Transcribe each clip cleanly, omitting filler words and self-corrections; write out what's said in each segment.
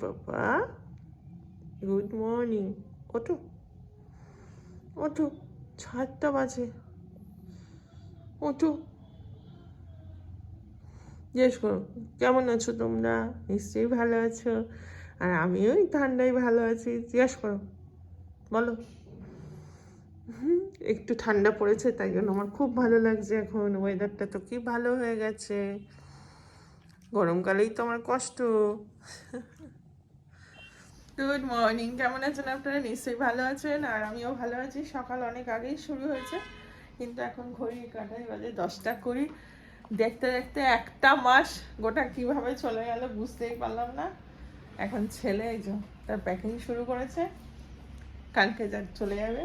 বাবা, good morning. ওঠো ওঠো, 7টা বাজে, ওঠো। জিজ্ঞেস করো কেমন আছো তোমরা, নিশ্চয়ই ভালো আছো। আর আমিও এই ঠান্ডায় ভালো আছি। জিজ্ঞেস করো, বলো। একটু ঠান্ডা পড়েছে, তাই জন্য আমার খুব ভালো লাগছে। এখন ওয়েদারটা তো কি ভালো হয়ে গেছে। গরমকালেই তো আমার কষ্ট। গুড মর্নিং, কেমন আছেন আপনারা? নিশ্চয়ই ভালো আছেন, আর আমিও ভালো আছি। সকাল অনেক আগেই শুরু হয়েছে, কিন্তু এখন ঘড়ি কাঁটাই বাজে 10টা 20। দেখতে দেখতে একটা মাস গোটা কিভাবে চলে গেল বুঝতেই পারলাম না। এখন ছেলে এই যে তার প্যাকিং শুরু করেছে, কালকে যা চলে যাবে।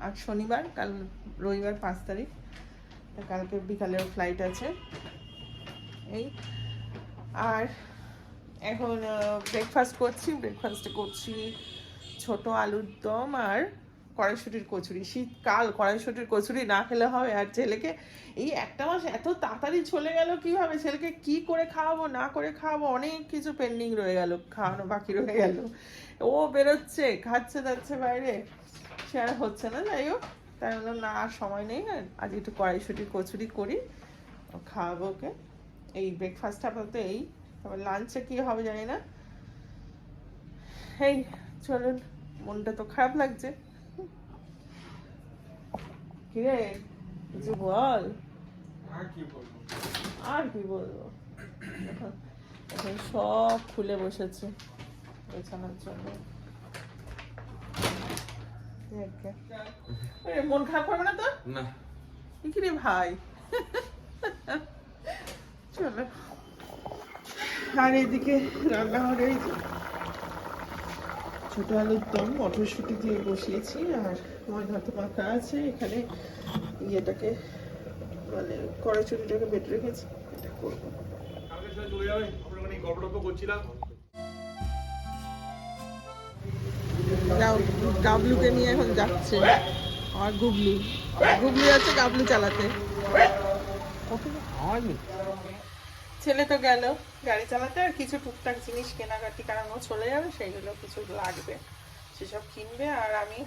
আজ শনিবার, কাল রবিবার 5 তারিখ, কালকে বিকালের ফ্লাইট আছে। এই আর এখন ব্রেকফাস্ট করছি। ব্রেকফাস্টে করছি ছোট আলুর দম আর কড়াইশুঁটির কচুরি। শীতকাল, কড়াইশুঁটির কচুরি না খেলে হবে? আর ছেলেকে এই একটা মাস এত তাড়াতাড়ি চলে গেল কিভাবে, ছেলেকে কি করে খাওয়াবো না করে খাওয়াবো, অনেক কিছু পেন্ডিং রয়ে গেল, খাওয়ানো বাকি রয়ে গেল। ও বেরোচ্ছে, খাচ্ছে যাচ্ছে বাইরে, সে আর হচ্ছে না। যাই হোক, তাই বললাম না, আর সময় নেই, আজ একটু কড়াইশুঁটির কচুরি করি, খাওয়াবো ওকে। এই ব্রেকফাস্ট আপাতত এই, আবার লাঞ্চে কি হবে জানি না। এই চলুন, মনটা তো খারাপ লাগছে। কিরে কিছু বল। আর কি বলবো, এখন সব খুলে বসেছে বেছানোর জন্য। মন খারাপ করবে না তো? না। কি রে ভাই, চলো। আর এদিকে রান্নাঘরে ছোট আলুর দম মটরশুঁটি দিয়ে বসিয়েছি, আর ময়দা তো মাখা আছে। এখানে ইয়েটাকে মানে কড়াইশুঁটিটাকে বেটে রেখেছি, এটা করবো। গাবলুকে নিয়ে এখন যাচ্ছে, আর গুবলু যাচ্ছে গাবলু চালাতে। ছেলে তো গেল গাড়ি চালাতে, আর কিছু টুকটাক জিনিস কেনাকাটি, কারণ ও চলে যাবে, সেইগুলো কিছু লাগবে, সেসব কিনবে। আর আমি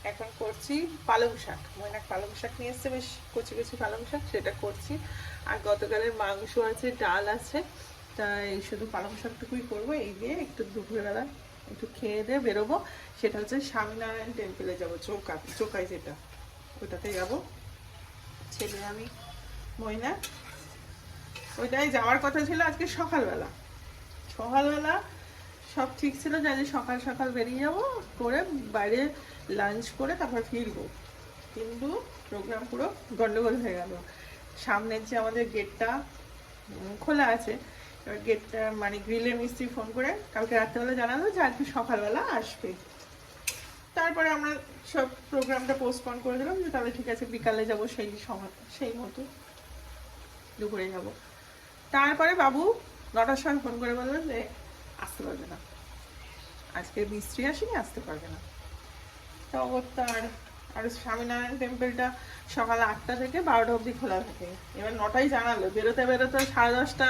এখন করছি পালং শাক। ময়না পালং শাক নিয়ে এসছে, বেশ কচি কচি পালং শাক, সেটা করছি। আর গতকালের মাংস আছে, ডাল আছে, তাই শুধু পালং শাকটুকুই করবো। এই দিয়ে একটু দুপুরবেলা একটু খেয়ে দিয়ে বেরোবো। সেটা হচ্ছে স্বামীনারায়ণ টেম্পলে যাবো, চৌকায় যেটা, ওটাতে যাবো ছেলে আমি ময়না। ওইটাই যাওয়ার কথা ছিল আজকে সকালবেলা। সব ঠিক ছিল যে সকাল সকাল বেরিয়ে যাবো, করে বাইরে লাঞ্চ করে তারপর ফিরবো, কিন্তু প্রোগ্রাম পুরো গন্ডগোল হয়ে গেল। সামনের যে আমাদের গেটটা খোলা আছে, এবার গেটটা মানে গ্রিলের মিস্ত্রি ফোন করে কালকে রাত্রেবেলা জানালো যে আজকে সকালবেলা আসবে। তারপরে আমরা সব প্রোগ্রামটা পোস্টপন করে দিলাম, যে তাহলে ঠিক আছে বিকালে যাবো, সেই সময় সেই মতো দুপুরে যাবো। তারপরে বাবু 9টার সময় ফোন করে বললেন যে আসতে পারবে না, আজকে মিস্ত্রি আসেনি, আসতে পারবে না। তো আর স্বামীনারায়ণ টেম্পলটা সকাল 8টা থেকে 12টা অবধি খোলা থাকে। এবার 9টায় জানালো, বেরোতে 10:30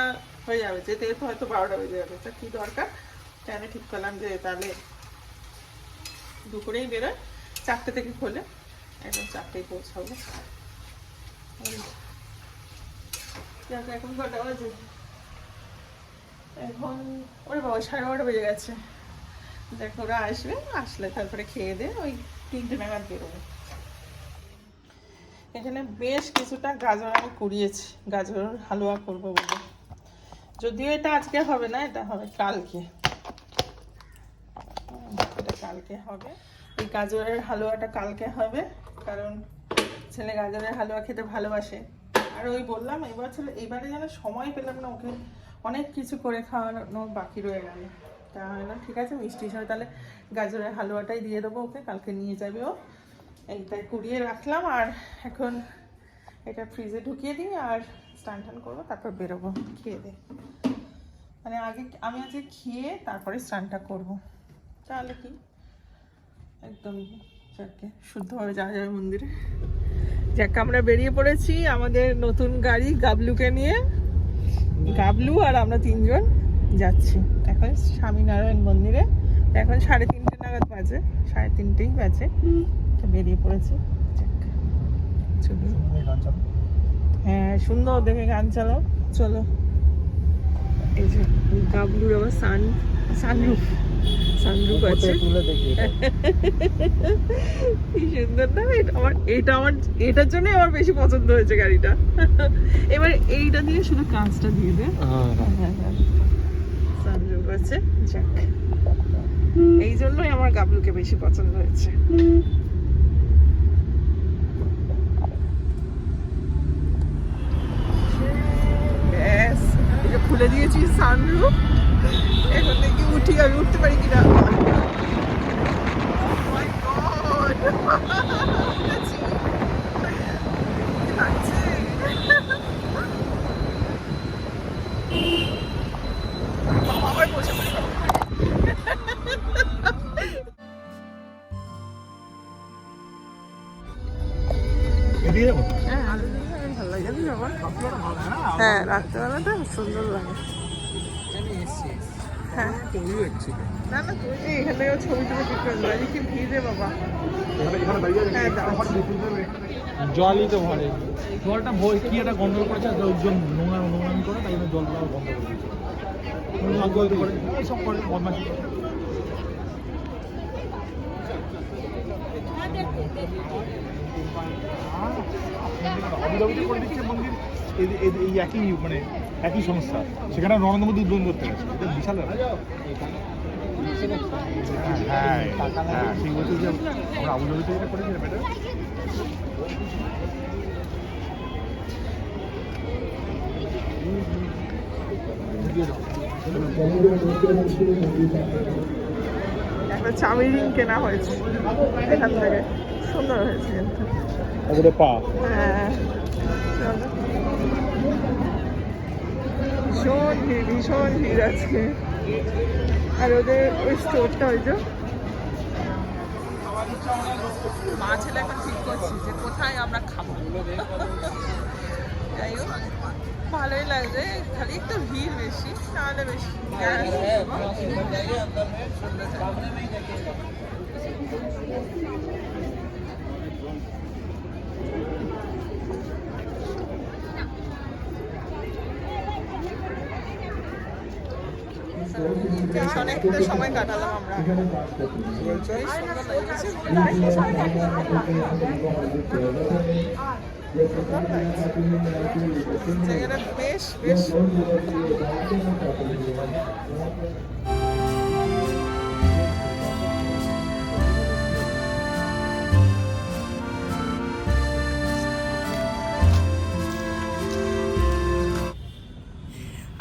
হয়ে যাবে, যেতে যেতে হয়তো 12টা বেজে যাবে। তা কি দরকার, তাই আমি ঠিক করলাম যে তাহলে দুপুরেই বেরোয়, 4টে থেকে খোলে, একদম 4টায় পৌঁছাবো। এখন কটা বাজে? এখন ওরে বাবা 12:30 বেজে গেছে। দেখো ওরা আসলে তারপরে খেয়ে দিয়ে ওই 3টে নাগাদ বেরোবে। এখানে বেশ কিছুটা গাজর আমি কুড়িয়েছি, গাজর হালুয়া করবো বলে। যদিও এটা আজকে হবে না, এটা হবে কালকে, এটা কালকে হবে। এই গাজরের হালুয়াটা কালকে হবে, কারণ ছেলে গাজরের হালুয়া খেতে ভালোবাসে। আর ওই বললাম এবারে যেন সময় পেলাম না ওকে, অনেক কিছু করে খাওয়ানো বাকি রয়ে গেল। তাহলে ঠিক আছে, মিষ্টি হিসাবে তাহলে গাজরের হালুয়াটাই দিয়ে দেবো ওকে, কালকে নিয়ে যাবে ও। এইটাই কুড়িয়ে রাখলাম, আর এখন এটা ফ্রিজে ঢুকিয়ে দিই, আর স্নান টান করবো, তারপর বেরোবো খেয়ে দিয়ে। মানে আমি আজকে খেয়ে তারপরে স্নানটা করবো, তাহলে কি একদম যাকে শুদ্ধভাবে যাওয়া যাবে মন্দিরে। যাক, আমরা বেরিয়ে পড়েছি আমাদের নতুন গাড়ি গাবলুকে নিয়ে। গাবলু আর আমরা 3জন যাচ্ছি এখন স্বামীনারায়ণ মন্দিরে। এখন 3:30 নাগাদ বাজে, 3:30ই বাজে, তো বেরিয়ে পড়েছি। হ্যাঁ সুন্দর দেখে গান চালাও, চলো। এই যে গাবলুর আবার সানরুফ আছে, কি সুন্দর না? এটার জন্য আমার বেশি পছন্দ হয়েছে গাড়িটা। এবার এইটা দিয়ে শুধু কাঁচটা দিয়ে দে। সানরুফ আছে, যাক, এই জন্যই আমার গাবলুকে বেশি পছন্দ হয়েছে। খুলে দিয়েছি সানরুফ, এখন দেখি উঠি, আমি উঠতে পারি কিনা। হ্যাঁ রাত্রেবেলাটা সুন্দর লাগে। হ্যাঁ না না এখান থেকে ছবি টবি ঠিক করে দেবো, কি ভিড় রে বাবা। জলই তো ভরে, জলটা কি একটা গন্ডগোল করেছে, লোকজন নোংরামি করে, তাই জন্য জলটা বন্ধ করে দিয়েছে। এইসব করে বদমাশি। আবুধাবিতে করে দিচ্ছে মন্দির, এই একই মানে একই সংস্থা, সেখানে নরেন্দ্র মোদী উদ্বোধন করতে গেছে, এটা বিশাল ব্যাপার। হ্যাঁ হ্যাঁ সেই বছর যে আমরা আবুধাবিতে এটা করেছিলাম, এটা একটা চাবি রিং কেনা হয়েছে এখান থেকে, সুন্দর হয়েছে কিন্তু। পা হ্যাঁ ভীষণ ভিড় আজকে। আর ওদের ওই স্টোরটা হয়েছে, মা ছেলে এখন ঠিক করছি যে কোথায় আমরা খাবো। যাই হোক ভালোই লাগছে, খালি একটু ভিড় বেশি, নাহলে বেশি অনেকটা সময় কাটালাম আমরা। জায়গাটা বেশ বেশ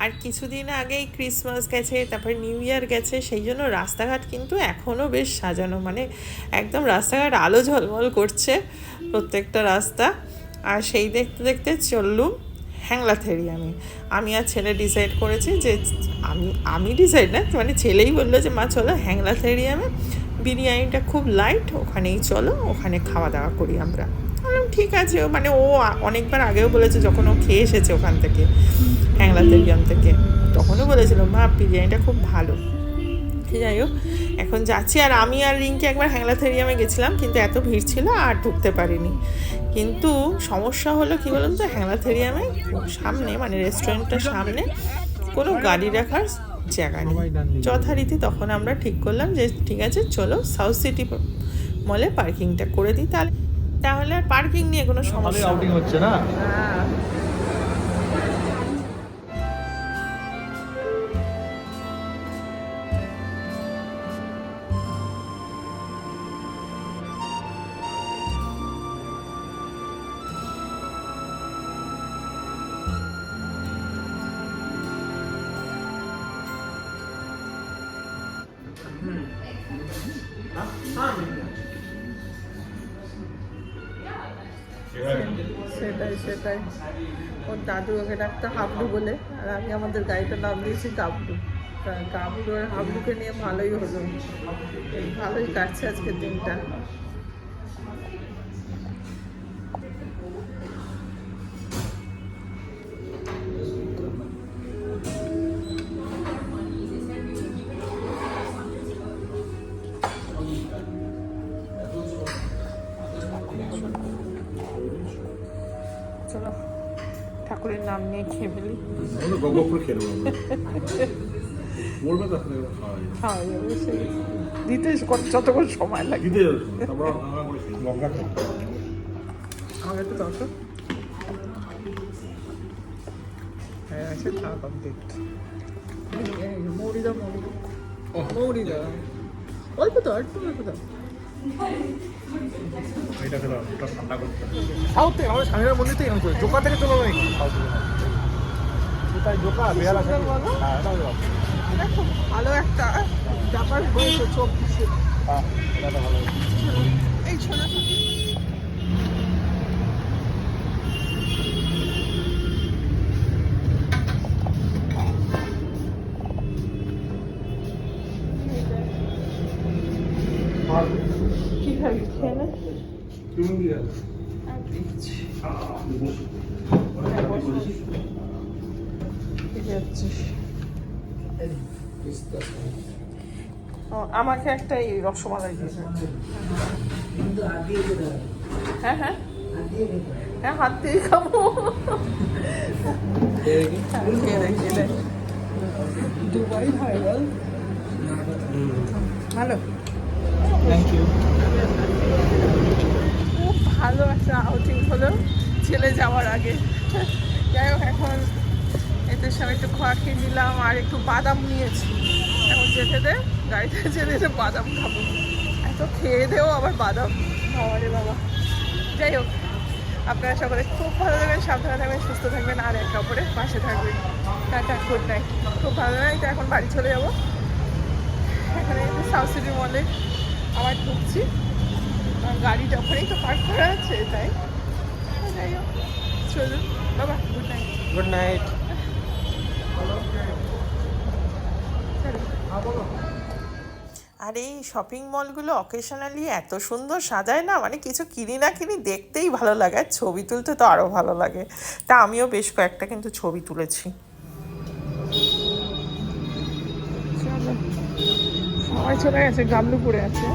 আর কিছুদিন আগেই ক্রিসমাস গেছে, তারপরে নিউ ইয়ার গেছে, সেই জন্য রাস্তাঘাট কিন্তু এখনও বেশ সাজানো, মানে একদম রাস্তাঘাট আলো ঝলমল করছে প্রত্যেকটা রাস্তা। আর সেই দেখতে দেখতে চললুম হ্যাংলাথেরিয়ামে। আমি আর ছেলে ডিসাইড করেছি যে আমি ডিসাইড না, মানে ছেলেই বললো যে মা চলো হ্যাংলাথেরিয়ামে, বিরিয়ানিটা খুব লাইট, ওখানেই চলো, ওখানে খাওয়া দাওয়া করি আমরা। ঠিক আছে, মানে ও অনেকবার আগেও বলেছে, যখন ও খেয়ে এসেছে ওখান থেকে হ্যাংলাথেরিয়াম থেকে, তখনও বলেছিল মা বিরিয়ানিটা খুব ভালো। যাই হোক এখন যাচ্ছি। আর আমি আর রিঙ্কি একবার হ্যাংলাথেরিয়ামে গেছিলাম, কিন্তু এত ভিড় ছিল আর ঢুকতে পারিনি। কিন্তু সমস্যা হলো কি বলুন তো, হ্যাংলাথেরিয়ামে সামনে মানে রেস্টুরেন্টটার সামনে কোনো গাড়ি রাখার জায়গা নেই যথারীতি। তখন আমরা ঠিক করলাম যে ঠিক আছে চলো সাউথ সিটি মলে পার্কিংটা করে দিই, তাহলে আর পার্কিং নিয়ে কোনো সমস্যা হচ্ছে না। সেটাই ওর দাদু ওকে ডাকতো হাবলু বলে, আর আমি আমাদের গাড়িটার নাম দিয়েছি গাবলু। গাবলু আর হাবলুকে নিয়ে ভালোই হলো, ভালোই কাটছে আজকের দিনটা। চলো ঠাকুরের নাম নিয়ে খেয়ে ফেলি। আমরা গঙ্গা করে খেয়ে নেবো বলবে তো আসলে খাওয়া যাবে সেই দিতে যতক্ষণ সময় লাগে। দিতে তারপর গঙ্গা করে খেয়ে গঙ্গা খাই আমাকে তো দরকার হ্যাঁ আছে খাওয়া কমপ্লিট। মৌরি দাও মৌরি দাও অল্প তো অল্প দাও। এটা খেলাম ওটা ঠান্ডা করতে সাউথে আমাদের স্বামীরা মন্দির থেকে এনেছে জোকা থেকে চলে নাকি সাউথে তাই জোকা বেহালা সুন্দর বলো। হ্যাঁ এটাও ভালো। এটা খুব ভালো একটা ব্যাপার হয়েছে 24-এ। হ্যাঁ এটা ভালো এই ছোলা কি খাবি খেয়ে নে। তুমি কি আর দিচ্ছি ঠিক আছে। আমাকে একটা এই রসমালাই দিয়ে হ্যাঁ হ্যাঁ হ্যাঁ হাত দিয়ে খাবো। খেয়ে দেখ দুবাই ভাইরাল ভালো থ্যাংক ইউ খুব ভালো একটা আউটিং হলো ছেলে যাওয়ার আগে। যাই হোক এখন এদের সঙ্গে একটু খোয়া খেয়ে নিলাম আর একটু বাদাম নিয়েছি। এখন যেতে দে গাড়িতে যেতে বাদাম খাবো। এত খেয়ে দেও আবার বাদাম বাবারে বাবা। যাই হোক আপনারা সকলে খুব ভালো থাকবেন, সাবধানে থাকবেন, সুস্থ থাকবেন আর একে অপরের পাশে থাকবেন। Tata good night. খুব ভালো লাগে তো এখন বাড়ি চলে যাবো। এখানে সাউথ সিটি মলে আবার ঢুকছি গাড়িটা ওখানেই তো পার্ক করা আছে তাই। যাই হোক চলুন বাবা গুড নাইট। গুড নাইট আর এই শপিং মলগুলো অকেশনালি এত সুন্দর সাজায় না, মানে কিছু কিনি না কিনি দেখতেই ভালো লাগে আর ছবি তুলতে তো আরও ভালো লাগে। তা আমিও বেশ কয়েকটা কিন্তু ছবি তুলেছি। সবাই চলে গেছে, গামলু পড়ে আছে।